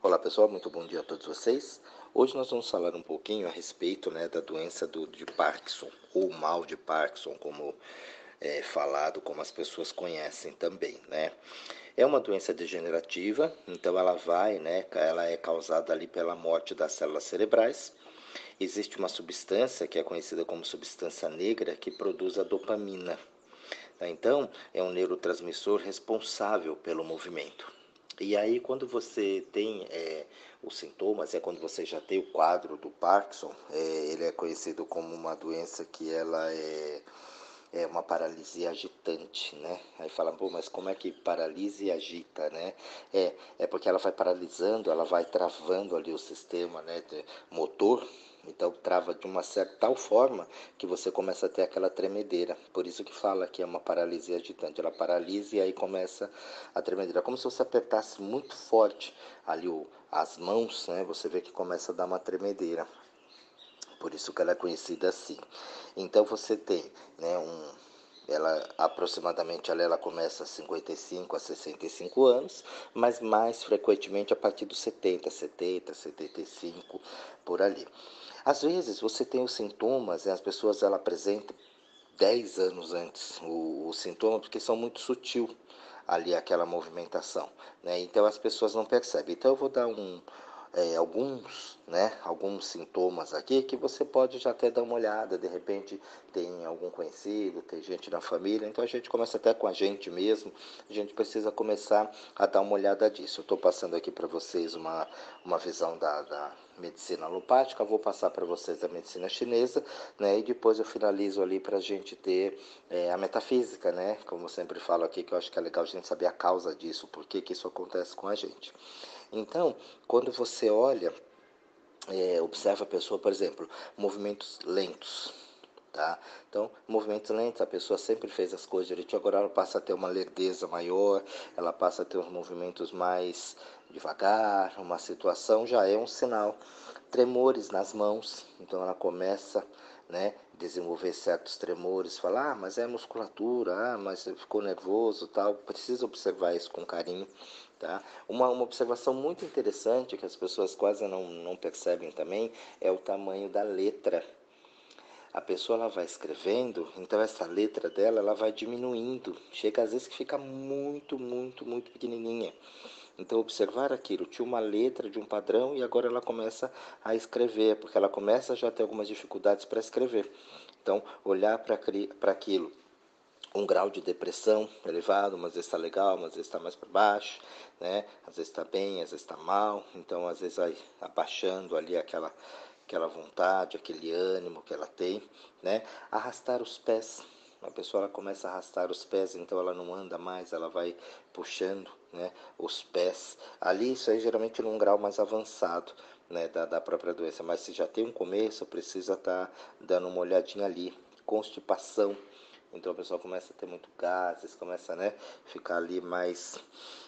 Olá pessoal, muito bom dia a todos vocês. Hoje nós vamos falar um pouquinho a respeito, da doença de Parkinson, ou mal de Parkinson, como é falado, como as pessoas conhecem também, né? É uma doença degenerativa, então ela é causada ali pela morte das células cerebrais. Existe uma substância que é conhecida como substância negra que produz a dopamina. Então, é um neurotransmissor responsável pelo movimento. E aí, quando você tem os sintomas, é quando você já tem o quadro do Parkinson, ele é conhecido como uma doença que ela é uma paralisia agitante, né? Aí fala, pô, mas como é que paralisa e agita, né? É porque ela vai paralisando, ela vai travando ali o sistema, né, motor. Então trava de uma certa tal forma que você começa a ter aquela tremedeira. Por isso que fala que é uma paralisia agitante. Ela paralisa e aí começa a tremedeira. Como se você apertasse muito forte ali as mãos, né? Você vê que começa a dar uma tremedeira. Por isso que ela é conhecida assim. Então você tem, ela aproximadamente ela começa a 55 a 65 anos, mas mais frequentemente a partir dos 75 por ali. Às vezes você tem os sintomas, as pessoas ela apresentam 10 anos antes o sintoma, porque são muito sutil ali aquela movimentação, né? Então as pessoas não percebem. Então eu vou dar alguns sintomas aqui que você pode já até dar uma olhada, de repente tem algum conhecido, tem gente na família, então a gente começa até com a gente mesmo, a gente precisa começar a dar uma olhada disso. Eu estou passando aqui para vocês uma visão da medicina alopática, vou passar para vocês a medicina chinesa, né, e depois eu finalizo ali para a gente ter a metafísica, né, como eu sempre falo aqui, que eu acho que é legal a gente saber a causa disso, por que isso acontece com a gente. Então, quando você olha, observa a pessoa, por exemplo, movimentos lentos, tá? Então, movimentos lentos, a pessoa sempre fez as coisas direitinho, agora ela passa a ter uma lerdeza maior, ela passa a ter os movimentos mais devagar, uma situação já é um sinal. Tremores nas mãos, então ela começa, né, desenvolver certos tremores, falar, mas é musculatura, mas ficou nervoso, tal. Precisa observar isso com carinho, tá? Uma observação muito interessante que as pessoas quase não percebem também é o tamanho da letra. A pessoa ela vai escrevendo, então essa letra dela ela vai diminuindo, chega às vezes que fica muito, muito, muito pequenininha. Então observar aquilo, tinha uma letra de um padrão e agora ela começa a escrever, porque ela começa já a ter algumas dificuldades para escrever. Então olhar para aquilo, um grau de depressão elevado, às vezes está legal, às vezes está mais para baixo, né? Às vezes está bem, às vezes está mal, então às vezes vai abaixando ali aquela vontade, aquele ânimo que ela tem, né? Arrastar os pés, a pessoa ela começa a arrastar os pés, então ela não anda mais, ela vai puxando, né, os pés. Ali isso aí geralmente num grau mais avançado, né, da própria doença, mas se já tem um começo, precisa estar dando uma olhadinha ali. Constipação, então a pessoa começa a ter muito gases, começa, né, ficar ali mais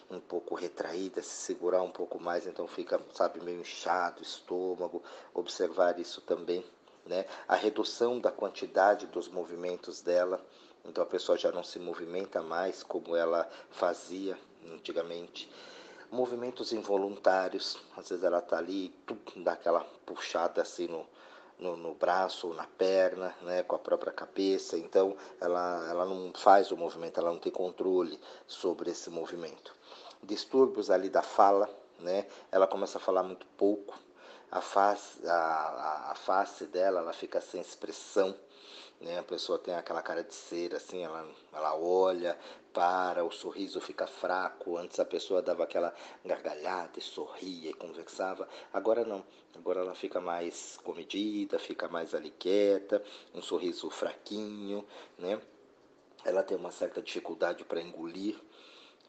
um pouco retraída, se segurar um pouco mais, então fica, sabe, meio inchado, estômago, observar isso também, né? A redução da quantidade dos movimentos dela, então a pessoa já não se movimenta mais como ela fazia antigamente. Movimentos involuntários, às vezes ela está ali, dá aquela puxada assim no braço ou na perna, né, com a própria cabeça, então ela não faz o movimento, ela não tem controle sobre esse movimento. Distúrbios ali da fala, né, ela começa a falar muito pouco, a face dela ela fica sem expressão, né? A pessoa tem aquela cara de cera, assim, ela olha, para, o sorriso fica fraco. Antes a pessoa dava aquela gargalhada e sorria e conversava. Agora não. Agora ela fica mais comedida, fica mais ali quieta, um sorriso fraquinho, né? Ela tem uma certa dificuldade para engolir.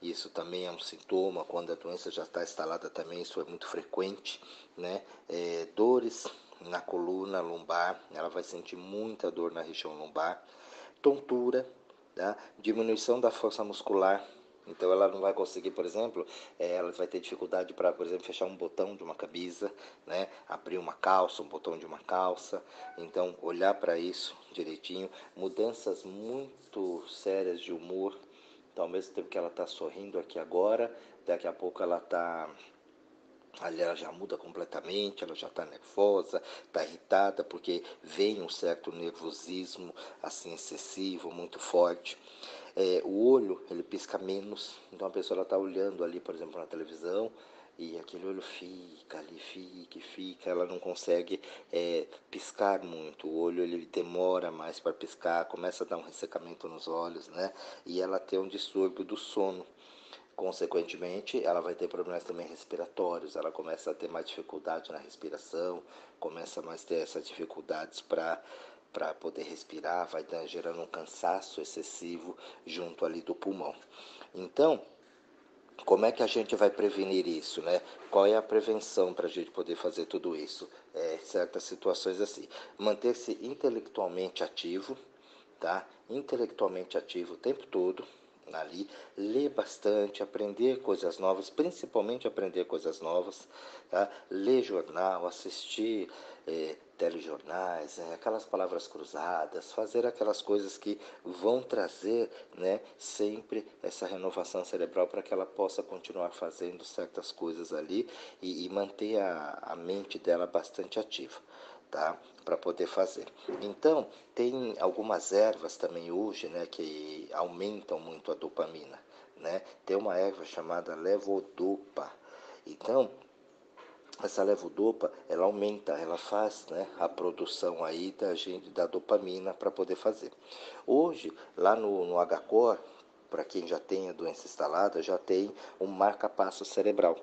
Isso também é um sintoma, quando a doença já está instalada também, isso é muito frequente, né? Dores na coluna lombar, ela vai sentir muita dor na região lombar, tontura, tá? Diminuição da força muscular, então ela não vai conseguir, por exemplo, ela vai ter dificuldade para, por exemplo, fechar um botão de uma camisa, né? Abrir uma calça, um botão de uma calça, então olhar para isso direitinho, mudanças muito sérias de humor. Então, ao mesmo tempo que ela está sorrindo aqui agora, daqui a pouco ela está Ali ela já muda completamente, ela já está nervosa, está irritada, porque vem um certo nervosismo assim excessivo, muito forte. O olho, ele pisca menos, então a pessoa está olhando ali, por exemplo, na televisão, e aquele olho fica ali, fica, ela não consegue piscar muito, o olho ele demora mais para piscar, começa a dar um ressecamento nos olhos, né? E ela tem um distúrbio do sono. Consequentemente, ela vai ter problemas também respiratórios, ela começa a ter mais dificuldade na respiração, começa mais a ter essas dificuldades para poder respirar, vai gerando um cansaço excessivo junto ali do pulmão. Então, como é que a gente vai prevenir isso, né? Qual é a prevenção para a gente poder fazer tudo isso? Certas situações assim, manter-se intelectualmente ativo, tá? Intelectualmente ativo o tempo todo ali, ler bastante, aprender coisas novas, principalmente aprender coisas novas, tá? Ler jornal, assistir telejornais, aquelas palavras cruzadas, fazer aquelas coisas que vão trazer, né, sempre essa renovação cerebral para que ela possa continuar fazendo certas coisas ali e manter a mente dela bastante ativa, tá? Para poder fazer. Então, tem algumas ervas também hoje, né, que aumentam muito a dopamina, né? Tem uma erva chamada levodopa. Então, essa levodopa, ela aumenta, ela faz, né, a produção aí da gente da dopamina para poder fazer. Hoje, lá no HCOR, para quem já tem a doença instalada, já tem um marca-passo cerebral.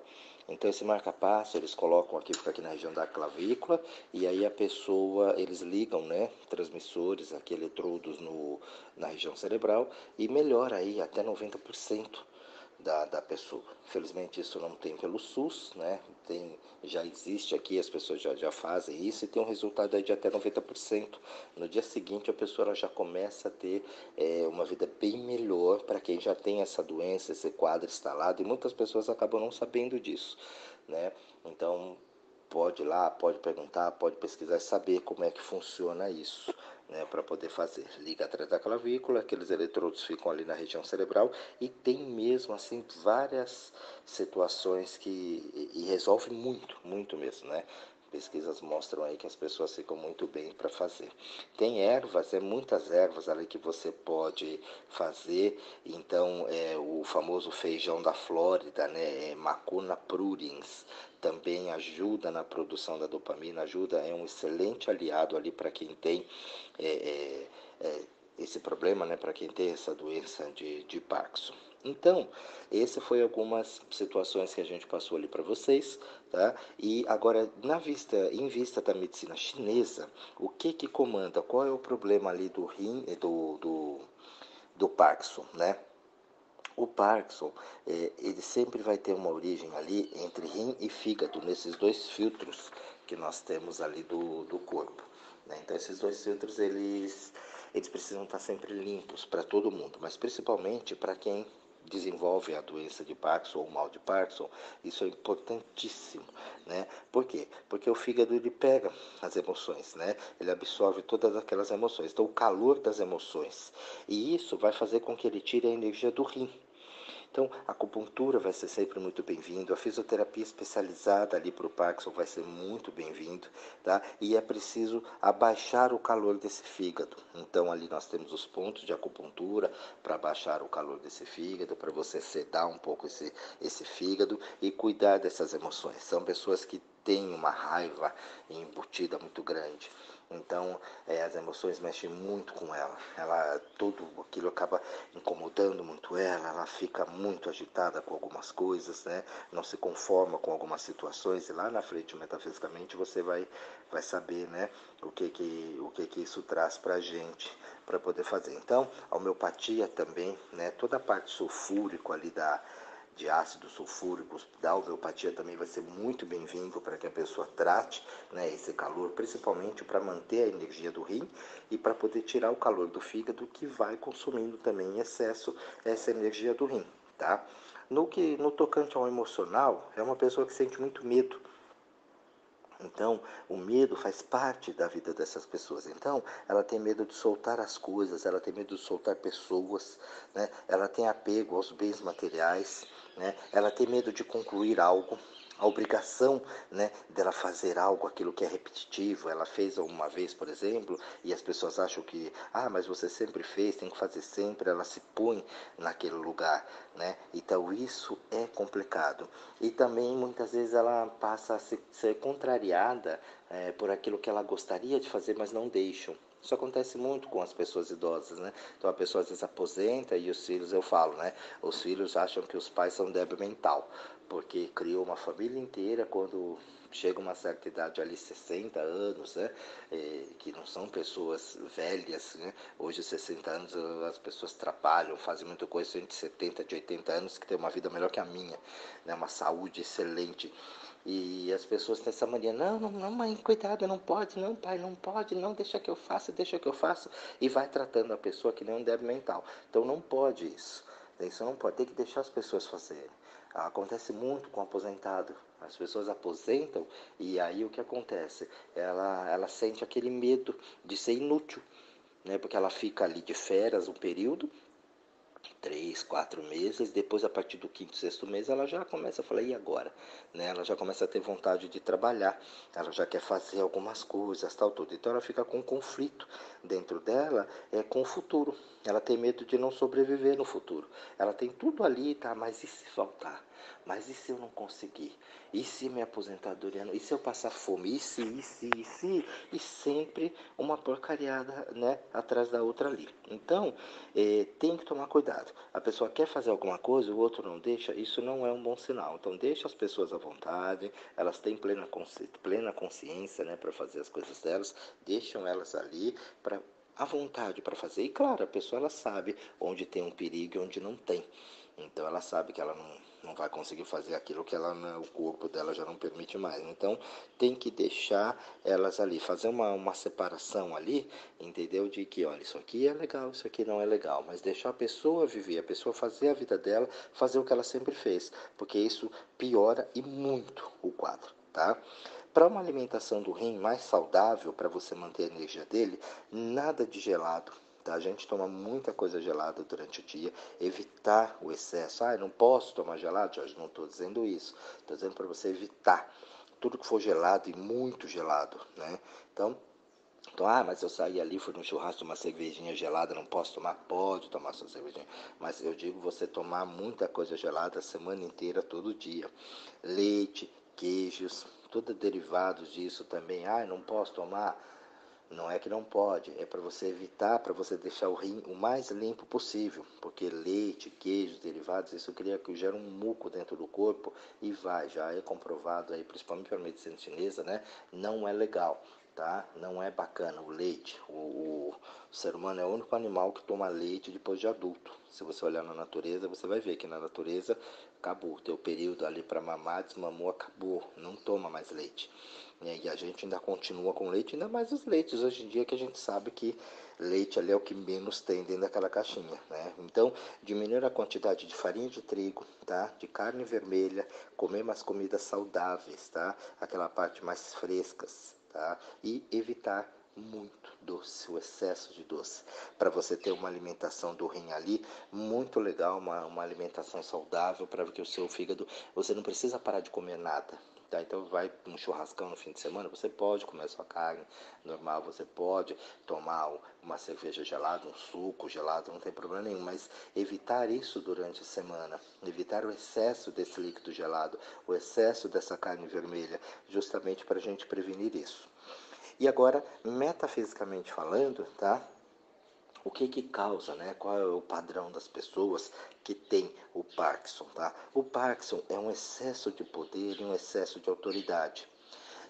Então esse marca-passo eles colocam aqui, fica aqui na região da clavícula, e aí a pessoa, eles ligam, né, transmissores, aqui eletrodos na região cerebral, e melhora aí até 90% da pessoa. Infelizmente isso não tem pelo SUS, né? Já existe aqui, as pessoas já fazem isso e tem um resultado aí de até 90%. No dia seguinte a pessoa ela já começa a ter uma vida bem melhor para quem já tem essa doença, esse quadro instalado, e muitas pessoas acabam não sabendo disso, né? Então pode ir lá, pode perguntar, pode pesquisar e saber como é que funciona isso, né, para poder fazer. Liga atrás da clavícula, aqueles eletrodos ficam ali na região cerebral e tem mesmo assim várias situações que resolve muito, muito mesmo, né? Pesquisas mostram aí que as pessoas ficam muito bem para fazer. Tem ervas, muitas ervas ali que você pode fazer. Então, o famoso feijão da Flórida, né? Macuna pruriens, também ajuda na produção da dopamina, é um excelente aliado ali para quem tem é, é, é, esse problema, né? Para quem tem essa doença de Parkinson. Então, esse foi algumas situações que a gente passou ali para vocês, tá? E agora, em vista da medicina chinesa, o que comanda? Qual é o problema ali do rim, do Parkinson, né? O Parkinson, ele sempre vai ter uma origem ali entre rim e fígado, nesses dois filtros que nós temos ali do corpo, né? Então, esses dois filtros, eles precisam estar sempre limpos para todo mundo, mas principalmente para quem desenvolve a doença de Parkinson ou o mal de Parkinson. Isso é importantíssimo, né? Por quê? Porque o fígado ele pega as emoções, né? Ele absorve todas aquelas emoções, então o calor das emoções, e isso vai fazer com que ele tire a energia do rim. Então, a acupuntura vai ser sempre muito bem-vindo, a fisioterapia especializada ali para o Parkinson vai ser muito bem-vindo, tá? E é preciso abaixar o calor desse fígado. Então, ali nós temos os pontos de acupuntura para abaixar o calor desse fígado, para você sedar um pouco esse fígado e cuidar dessas emoções. São pessoas que têm uma raiva embutida muito grande. Então, as emoções mexem muito com ela. Tudo aquilo acaba incomodando muito ela fica muito agitada com algumas coisas, né? Não se conforma com algumas situações, e lá na frente, metafisicamente, você vai saber, né? O que isso traz para a gente, para poder fazer. Então, a homeopatia também, né? Toda a parte sulfúrico ali de ácidos sulfúricos da homeopatia também vai ser muito bem-vindo para que a pessoa trate, né, esse calor, principalmente para manter a energia do rim e para poder tirar o calor do fígado, que vai consumindo também em excesso essa energia do rim, tá? No tocante ao emocional, é uma pessoa que sente muito medo. Então, o medo faz parte da vida dessas pessoas. Então, ela tem medo de soltar as coisas, ela tem medo de soltar pessoas, né? Ela tem apego aos bens materiais, né? Ela tem medo de concluir algo. a obrigação, né, dela fazer algo, aquilo que é repetitivo. Ela fez uma vez, por exemplo, e as pessoas acham que, mas você sempre fez, tem que fazer sempre. Ela se põe naquele lugar, né? Então isso é complicado. E também muitas vezes ela passa a ser contrariada por aquilo que ela gostaria de fazer, mas não deixam. Isso acontece muito com as pessoas idosas, né? Então a pessoa às vezes aposenta e os filhos, eu falo, né? Os filhos acham que os pais são débil mental, porque criou uma família inteira quando chega uma certa idade ali, 60 anos, né? Que não são pessoas velhas, né? Hoje, 60 anos, as pessoas trabalham, fazem muita coisa, gente de 70, de 80 anos, que tem uma vida melhor que a minha, né? Uma saúde excelente. E as pessoas têm essa mania, não, não, não, mãe, cuidado, não pode, não, pai, não pode, não, deixa que eu faço, e vai tratando a pessoa que nem um débil mental. Então não pode isso, isso não pode, tem que deixar as pessoas fazerem. Acontece muito com o aposentado. As pessoas aposentam e aí o que acontece? Ela sente aquele medo de ser inútil, né? Porque ela fica ali de férias um período, 3, 4 meses, depois a partir do quinto, sexto mês ela já começa a falar, e agora? Né? Ela já começa a ter vontade de trabalhar, ela já quer fazer algumas coisas, tal, tudo. Então ela fica com um conflito dentro dela com o futuro. Ela tem medo de não sobreviver no futuro. Ela tem tudo ali, tá? Mas e se faltar? Mas e se eu não conseguir? E se minha aposentadoria não? E se eu passar fome? E sempre uma porcariada, né? Atrás da outra ali. Então, tem que tomar cuidado. A pessoa quer fazer alguma coisa, o outro não deixa, isso não é um bom sinal. Então deixa as pessoas à vontade, elas têm plena consciência, né, para fazer as coisas delas, deixam elas ali para à vontade para fazer. E claro, a pessoa ela sabe onde tem um perigo e onde não tem. Então ela sabe que ela não vai conseguir fazer aquilo que ela, o corpo dela já não permite mais. Então tem que deixar elas ali, fazer uma separação ali, entendeu? De que, olha, isso aqui é legal, isso aqui não é legal, mas deixar a pessoa viver, a pessoa fazer a vida dela, fazer o que ela sempre fez, porque isso piora e muito o quadro, tá? Para uma alimentação do rim mais saudável, para você manter a energia dele, nada de gelado. Tá? A gente toma muita coisa gelada durante o dia, evitar o excesso. Eu não posso tomar gelado, Jorge, não estou dizendo isso. Estou dizendo para você evitar tudo que for gelado e muito gelado, né? Então, mas eu saí ali, fui no churrasco, uma cervejinha gelada, não posso tomar? Pode tomar sua cervejinha. Mas eu digo você tomar muita coisa gelada a semana inteira, todo dia. Leite, queijos, tudo derivados disso também. Não posso tomar? Não é que não pode, é para você evitar, para você deixar o rim o mais limpo possível, porque leite, queijos, derivados, isso gera um muco dentro do corpo e já é comprovado aí, principalmente pela medicina chinesa, né? Não é legal, tá? Não é bacana o leite. O ser humano é o único animal que toma leite depois de adulto. Se você olhar na natureza, você vai ver que na natureza acabou, teu período ali para mamar, desmamou, acabou, não toma mais leite. E a gente ainda continua com leite, ainda mais os leites hoje em dia, que a gente sabe que leite ali é o que menos tem dentro daquela caixinha, né? Então, diminuir a quantidade de farinha de trigo, tá? De carne vermelha, comer mais comidas saudáveis, tá? Aquela parte mais frescas, tá? E evitar muito doce, o excesso de doce, para você ter uma alimentação do rim ali muito legal, uma alimentação saudável, para que o seu fígado, você não precisa parar de comer nada. Tá, então vai um churrascão no fim de semana, você pode comer a sua carne normal, você pode tomar uma cerveja gelada, um suco gelado, não tem problema nenhum, mas evitar isso durante a semana, evitar o excesso desse líquido gelado, o excesso dessa carne vermelha, justamente para a gente prevenir isso. E agora, metafisicamente falando, tá? O que causa, né? Qual é o padrão das pessoas que tem o Parkinson, tá? O Parkinson é um excesso de poder e um excesso de autoridade.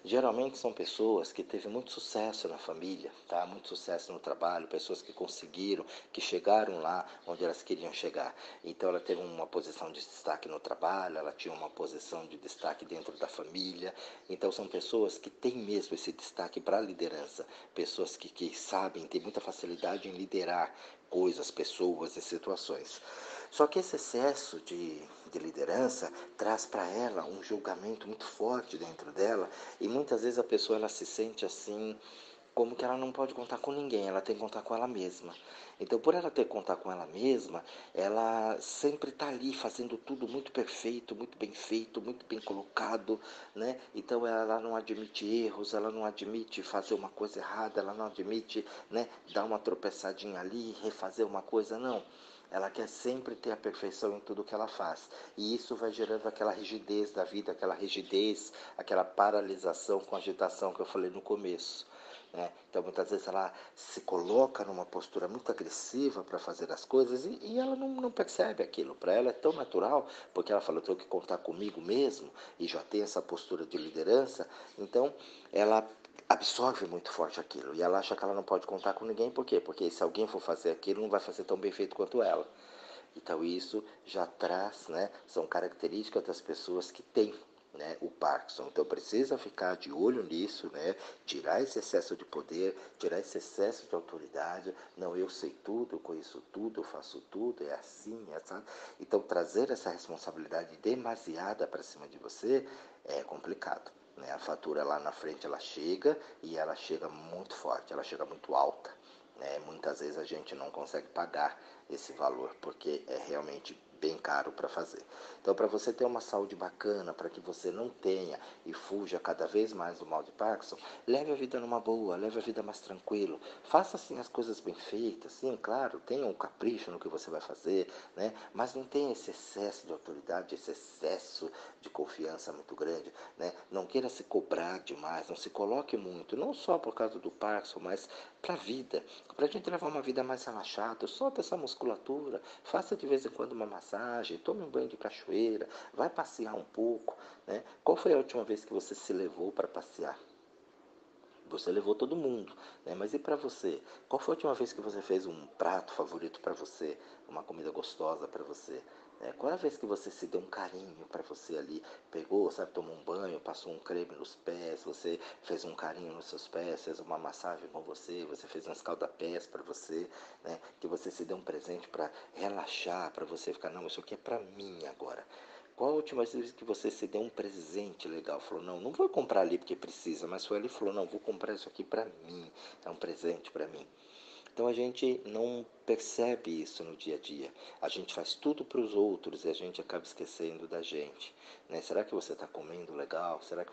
Geralmente são pessoas que teve muito sucesso na família, tá? Muito sucesso no trabalho, pessoas que conseguiram, que chegaram lá onde elas queriam chegar. Então ela teve uma posição de destaque no trabalho, ela tinha uma posição de destaque dentro da família. Então são pessoas que têm mesmo esse destaque para a liderança, pessoas que sabem, têm muita facilidade em liderar coisas, pessoas e situações. Só que esse excesso de liderança traz para ela um julgamento muito forte dentro dela e muitas vezes a pessoa ela se sente assim como que ela não pode contar com ninguém, ela tem que contar com ela mesma. Então, por ela ter que contar com ela mesma, ela sempre está ali fazendo tudo muito perfeito, muito bem feito, muito bem colocado, né? Então, ela não admite erros, ela não admite fazer uma coisa errada, ela não admite, né, dar uma tropeçadinha ali, refazer uma coisa, não. Ela quer sempre ter a perfeição em tudo que ela faz. E isso vai gerando aquela rigidez da vida, aquela rigidez, aquela paralisação com agitação que eu falei no começo. Né? Então, muitas vezes ela se coloca numa postura muito agressiva para fazer as coisas e ela não percebe aquilo. Para ela é tão natural, porque ela fala, eu tenho que contar comigo mesmo, e já tem essa postura de liderança. Então, ela absorve muito forte aquilo. E ela acha que ela não pode contar com ninguém. Por quê? Porque se alguém for fazer aquilo, não vai fazer tão bem feito quanto ela. Então isso já traz, né, são características das pessoas que têm, né, o Parkinson. Então precisa ficar de olho nisso, né, tirar esse excesso de poder, tirar esse excesso de autoridade. Não, eu sei tudo, eu conheço tudo, eu faço tudo, é assim, é assim. Então trazer essa responsabilidade demasiada para cima de você é complicado. Né? A fatura lá na frente ela chega e ela chega muito forte, ela chega muito alta. Né? Muitas vezes a gente não consegue pagar esse valor, porque é realmente bem caro para fazer. Então, para você ter uma saúde bacana, para que você não tenha e fuja cada vez mais do mal de Parkinson, leve a vida numa boa, leve a vida mais tranquilo. Faça assim as coisas bem feitas, sim, claro, tenha um capricho no que você vai fazer, né? Mas não tenha esse excesso de autoridade, esse excesso de confiança muito grande, né? Não queira se cobrar demais, não se coloque muito, não só por causa do Parkinson, mas para a vida, para a gente levar uma vida mais relaxada. Solta essa musculatura, faça de vez em quando uma massagem, tome um banho de cachoeira, vai passear um pouco, né? Qual foi a última vez que você se levou para passear? Você levou todo mundo, né? Mas e para você? Qual foi a última vez que você fez um prato favorito para você, uma comida gostosa para você? Qual é a vez que você se deu um carinho para você ali? Pegou, sabe, tomou um banho, passou um creme nos pés, você fez um carinho nos seus pés, fez uma massagem com você, você fez um escalda-pés para você, né? Que você se deu um presente para relaxar, para você ficar, não, isso aqui é para mim agora. Qual a última vez que você se deu um presente legal? Falou, não vou comprar ali porque precisa, mas foi ali e falou, não, vou comprar isso aqui para mim, é um presente para mim. Então a gente não percebe isso no dia a dia. A gente faz tudo para os outros e a gente acaba esquecendo da gente. Né? Será que você está comendo legal? Será que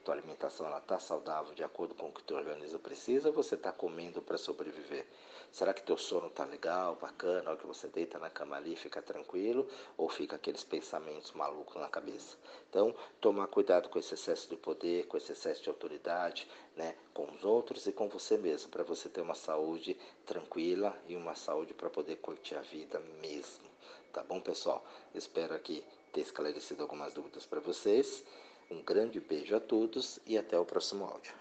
tua alimentação está saudável de acordo com o que teu organismo precisa ou você está comendo para sobreviver? Será que teu sono está legal, bacana, a hora que você deita na cama ali, fica tranquilo ou fica aqueles pensamentos malucos na cabeça? Então, tomar cuidado com esse excesso de poder, com esse excesso de autoridade, né, com os outros e com você mesmo, para você ter uma saúde tranquila e uma saúde para poder curtir a vida mesmo. Tá bom, pessoal? Espero aqui ter esclarecido algumas dúvidas para vocês. Um grande beijo a todos e até o próximo áudio.